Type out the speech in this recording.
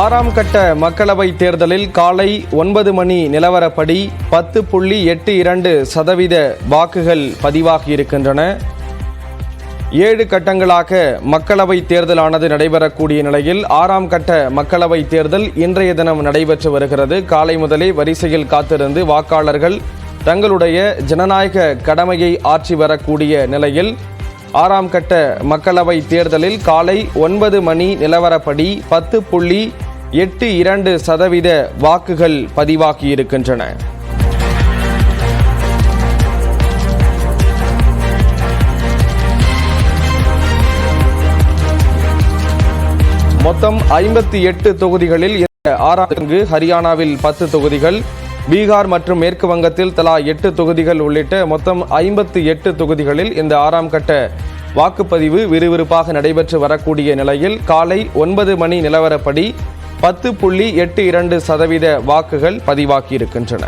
ஆறாம் கட்ட மக்களவைத் தேர்தலில் காலை 9 மணி நிலவரப்படி 10.82% வாக்குகள் பதிவாகியிருக்கின்றன. 7 கட்டங்களாக மக்களவைத் தேர்தலானது நடைபெறக்கூடிய நிலையில் 6ஆம் கட்ட மக்களவைத் தேர்தல் இன்றைய தினம் நடைபெற்று வருகிறது. காலை முதலே வரிசையில் காத்திருந்து வாக்காளர்கள் தங்களுடைய ஜனநாயக கடமையை ஆற்றி வரக்கூடிய நிலையில் 6ஆம் கட்ட மக்களவைத் தேர்தலில் காலை 9 மணி நிலவரப்படி 10.82% வாக்குகள் பதிவாகியிருக்கின்றன. மொத்தம் 58 தொகுதிகளில் 6 ஹரியானாவில் 10 தொகுதிகள், பீகார் மற்றும் மேற்கு வங்கத்தில் தலா 8 தொகுதிகள் உள்ளிட்ட மொத்தம் 58 தொகுதிகளில் இந்த 6ஆம் கட்ட வாக்குப்பதிவு விறுவிறுப்பாக நடைபெற்று வரக்கூடிய நிலையில் காலை 9 மணி நிலவரப்படி 10.82% வாக்குகள் பதிவாகியிருக்கின்றன.